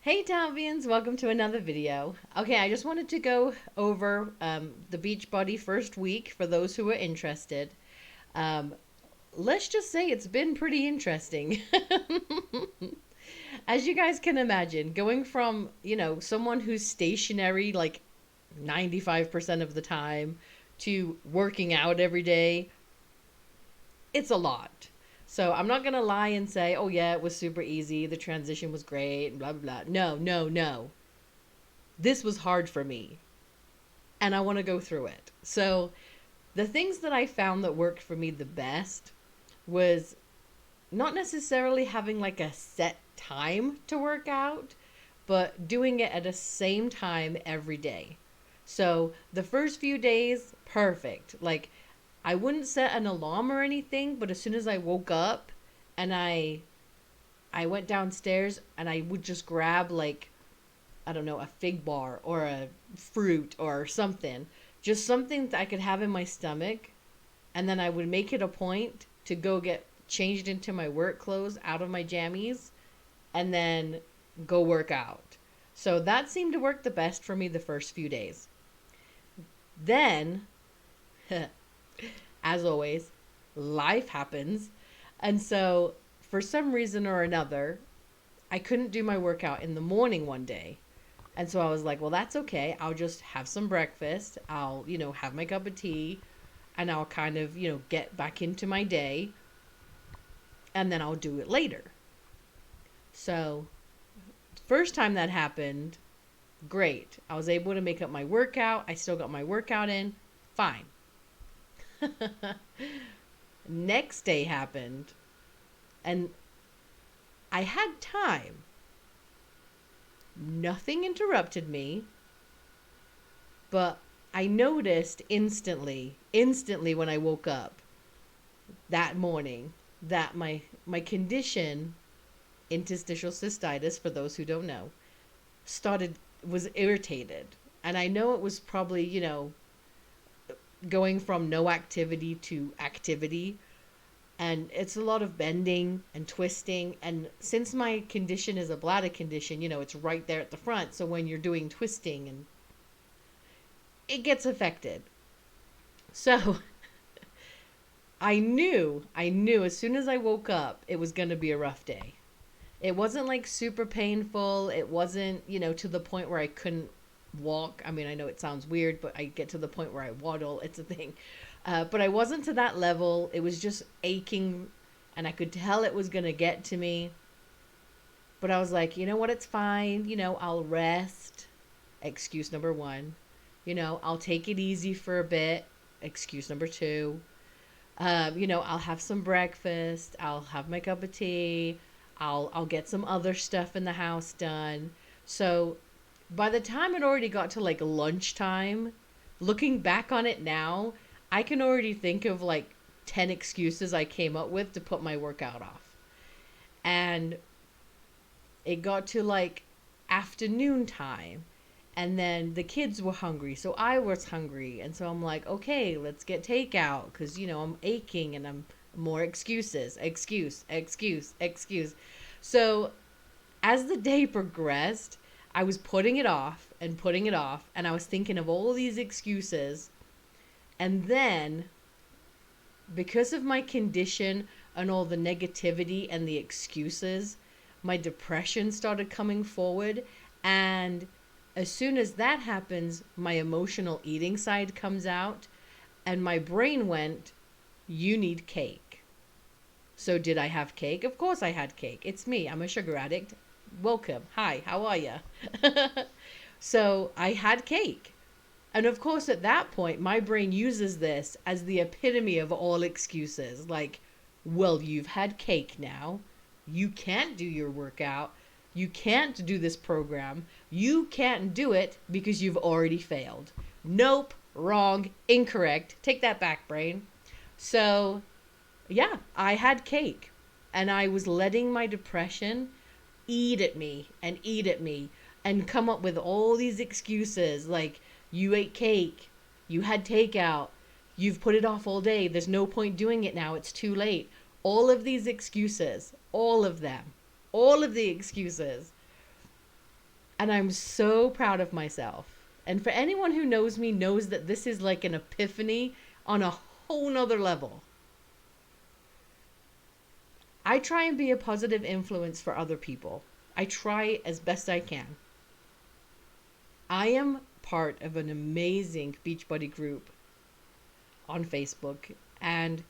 Hey Talvians, welcome to another video. Okay, I just wanted to go over the Beachbody first week for those who are interested. Um, let's just say it's been pretty interesting. As you guys can imagine, going from, someone who's stationary like 95% of the time to working out every day, it's a lot. So I'm not going to lie and say, oh yeah, it was super easy. The transition was great, blah, blah, blah. No, no, no. This was hard for me and I want to go through it. So, the things that I found that worked for me the best was not necessarily having like a set time to work out, but doing it at the same time every day. So, the first few days, perfect. Like, I wouldn't set an alarm or anything, but as soon as I woke up and I went downstairs and I would just grab like I don't know, a fig bar or a fruit or something. Just something that I could have in my stomach. And then I would make it a point to go get changed into my work clothes out of my jammies and then go work out. So that seemed to work the best for me the first few days. Then, as always, life happens. And so, for some reason or another, I couldn't do my workout in the morning one day. And so I was like, well, that's okay. I'll just have some breakfast. I'll, have my cup of tea and I'll kind of, get back into my day and then I'll do it later. So, first time that happened, great. I was able to make up my workout. I still got my workout in. Fine. Next day happened and I had time. Nothing interrupted me. But I noticed instantly when I woke up that morning that my condition, interstitial cystitis, for those who don't know, started was irritated. And I know it was probably, going from no activity to activity. And it's a lot of bending and twisting. And since my condition is a bladder condition, it's right there at the front. So when you're doing twisting and it gets affected. So I knew as soon as I woke up, it was going to be a rough day. It wasn't like super painful. It wasn't, to the point where I couldn't walk. I mean, I know it sounds weird, but I get to the point where I waddle. It's a thing. But I wasn't to that level. It was just aching, and I could tell it was going to get to me. But I was like, you know what? It's fine. I'll rest. Excuse number one. I'll take it easy for a bit. Excuse number two. I'll have some breakfast. I'll have my cup of tea. I'll get some other stuff in the house done. So by the time it already got to like lunchtime, looking back on it now, I can already think of like 10 excuses I came up with to put my workout off. And it got to like afternoon time and then the kids were hungry, so I was hungry, and so I'm like, okay, let's get takeout because I'm aching and I'm more excuses, excuse. So as the day progressed, I was putting it off, and I was thinking of all these excuses, and then because of my condition and all the negativity and the excuses, my depression started coming forward, and as soon as that happens, my emotional eating side comes out, and my brain went, you need cake. So did I have cake? Of course I had cake. It's me. I'm a sugar addict. Welcome. Hi, how are you? So I had cake. And of course, at that point, my brain uses this as the epitome of all excuses. Like, well, you've had cake now. You can't do your workout. You can't do this program. You can't do it because you've already failed. Nope, wrong, incorrect. Take that back, brain. So, yeah, I had cake. And I was letting my depression eat at me and eat at me and come up with all these excuses like, you ate cake, you had takeout, you've put it off all day, there's no point doing it now, it's too late. All of these excuses, all of them, all of the excuses. And I'm so proud of myself. And for anyone who knows me knows that this is like an epiphany on a whole nother level. I try and be a positive influence for other people. I try as best I can. I am part of an amazing Beachbody group on Facebook, and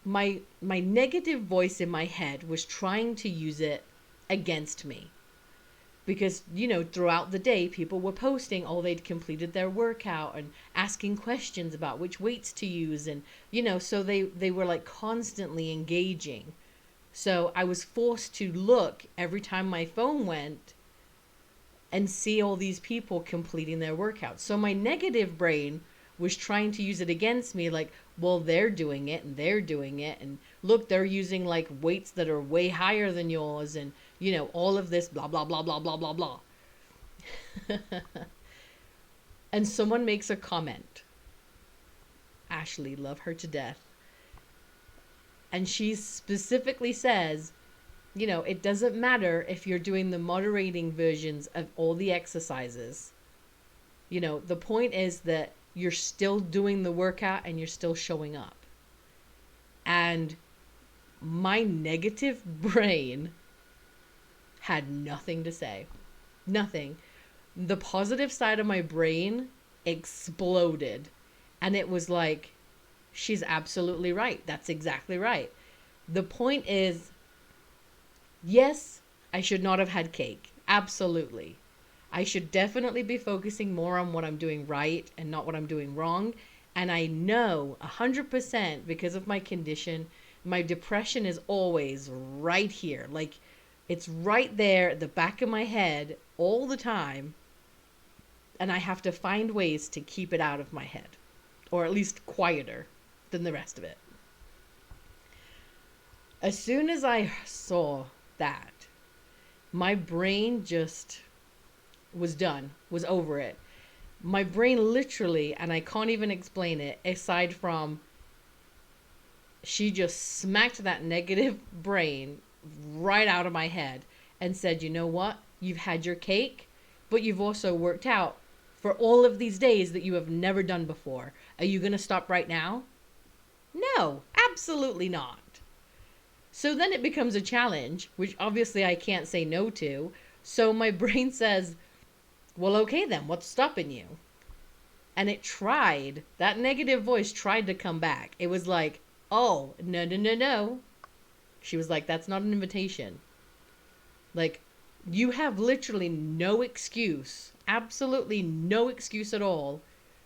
my negative voice in my head was trying to use it against me. Because, throughout the day, people were posting, oh, they'd completed their workout and asking questions about which weights to use. And, so they were like constantly engaging. So I was forced to look every time my phone went and see all these people completing their workouts. So my negative brain was trying to use it against me, like, well, they're doing it and they're doing it. And look, they're using like weights that are way higher than yours. And, all of this, blah, blah, blah, blah, blah, blah, blah. And someone makes a comment. Ashley, love her to death. And she specifically says, it doesn't matter if you're doing the moderating versions of all the exercises. The point is that you're still doing the workout and you're still showing up. And my negative brain had nothing to say. Nothing. The positive side of my brain exploded. And it was like, she's absolutely right. That's exactly right. The point is, yes, I should not have had cake. Absolutely. I should definitely be focusing more on what I'm doing right and not what I'm doing wrong. And I know 100% because of my condition, my depression is always right here. Like, it's right there at the back of my head all the time. And I have to find ways to keep it out of my head, or at least quieter than the rest of it. As soon as I saw that, my brain just was done, was over it. My brain literally, and I can't even explain it, aside from she just smacked that negative brain right out of my head and said, you know what? You've had your cake, but you've also worked out for all of these days that you have never done before. Are you going to stop right now? No, absolutely not. So then it becomes a challenge, which obviously I can't say no to. So my brain says, well, okay then, what's stopping you? And it tried, that negative voice tried to come back. It was like, oh, no, no, no, no. She was like, that's not an invitation. Like, you have literally no excuse, absolutely no excuse at all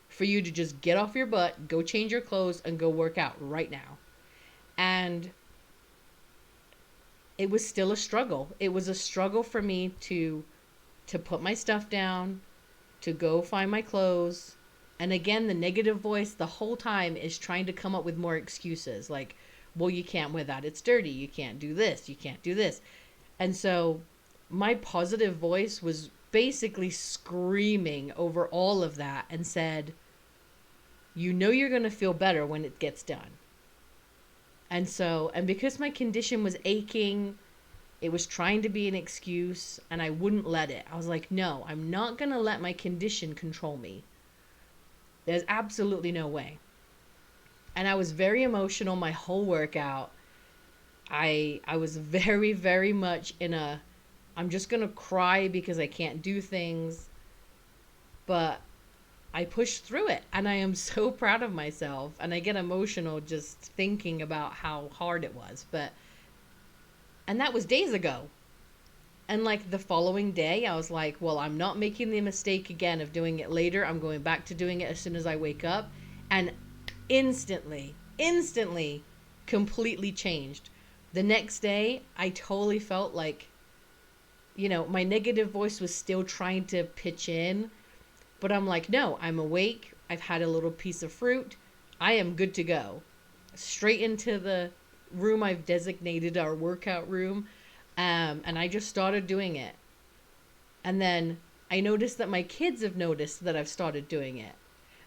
for you to just get off your butt, go change your clothes, and go work out right now. And it was still a struggle. It was a struggle for me to put my stuff down, to go find my clothes. And again, the negative voice the whole time is trying to come up with more excuses. Like, well, you can't wear that. It's dirty. You can't do this. You can't do this. And so my positive voice was basically screaming over all of that and said, you're going to feel better when it gets done. And because my condition was aching, it was trying to be an excuse, and I wouldn't let it. I was like, no, I'm not going to let my condition control me. There's absolutely no way. And I was very emotional my whole workout. I was very, very much in a, I'm just going to cry because I can't do things. But I pushed through it, and I am so proud of myself. And I get emotional just thinking about how hard it was. And that was days ago. And like the following day, I was like, well, I'm not making the mistake again of doing it later. I'm going back to doing it as soon as I wake up. And instantly, completely changed. The next day, I totally felt like, my negative voice was still trying to pitch in. But I'm like, no, I'm awake. I've had a little piece of fruit. I am good to go. Straight into the room I've designated our workout room. And I just started doing it. And then I noticed that my kids have noticed that I've started doing it.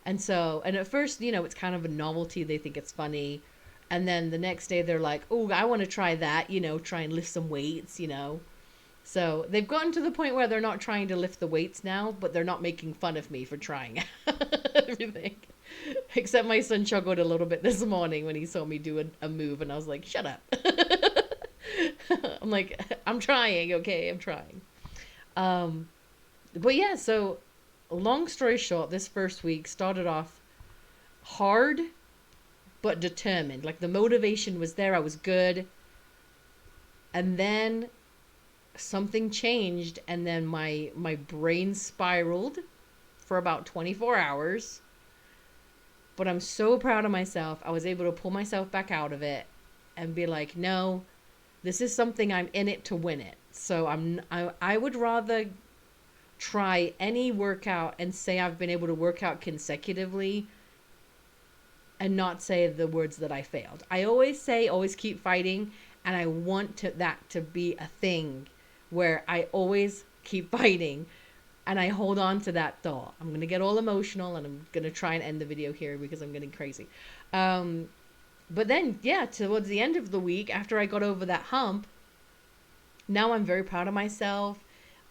And at first, it's kind of a novelty. They think it's funny. And then the next day they're like, oh, I want to try that, try and lift some weights, So they've gotten to the point where they're not trying to lift the weights now, but they're not making fun of me for trying everything. Except my son chuckled a little bit this morning when he saw me do a move, and I was like, shut up. I'm like, I'm trying, okay? I'm trying. Um, but yeah, so long story short, this first week started off hard but determined. Like the motivation was there, I was good. And then something changed, and then my brain spiraled for about 24 hours. But I'm so proud of myself. I was able to pull myself back out of it and be like, no, this is something, I'm in it to win it. So I would rather try any workout and say I've been able to work out consecutively and not say the words that I failed. I always say, always keep fighting, and I want that to be a thing where I always keep fighting, and I hold on to that thought. I'm going to get all emotional, and I'm going to try and end the video here because I'm getting crazy. But then, yeah, towards the end of the week, after I got over that hump, now I'm very proud of myself.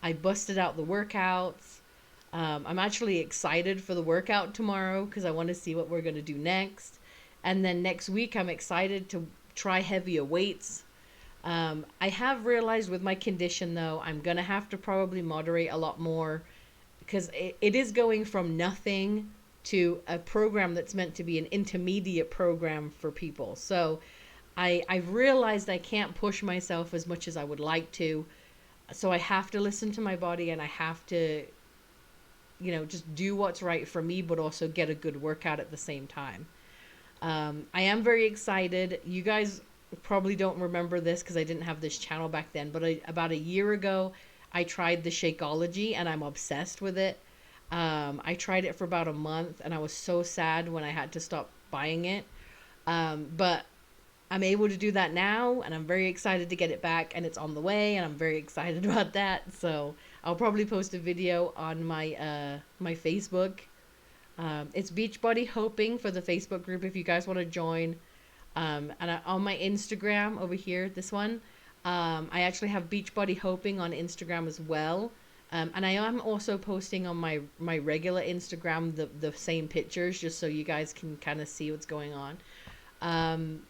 I busted out the workouts. I'm actually excited for the workout tomorrow because I want to see what we're going to do next. And then next week, I'm excited to try heavier weights. I have realized with my condition, though, I'm going to have to probably moderate a lot more because it is going from nothing to a program that's meant to be an intermediate program for people. So I've realized I can't push myself as much as I would like to. So I have to listen to my body, and I have to, just do what's right for me, but also get a good workout at the same time. I am very excited. You guys probably don't remember this because I didn't have this channel back then, but about a year ago, I tried the Shakeology, and I'm obsessed with it. I tried it for about a month, and I was so sad when I had to stop buying it. But I'm able to do that now, and I'm very excited to get it back, and it's on the way, and I'm very excited about that. So I'll probably post a video on my Facebook. It's Beachbody Hoping for the Facebook group if you guys want to join. On my Instagram over here, this one, I actually have Beachbody Hoping on Instagram as well. And I am also posting on my regular Instagram the same pictures, just so you guys can kind of see what's going on.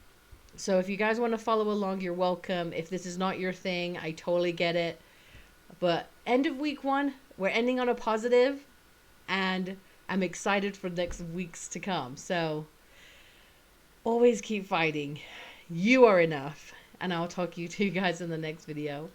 So if you guys want to follow along, you're welcome. If this is not your thing, I totally get it. But end of week 1, we're ending on a positive, and I'm excited for next weeks to come. So always keep fighting. You are enough. And I'll talk to you guys in the next video.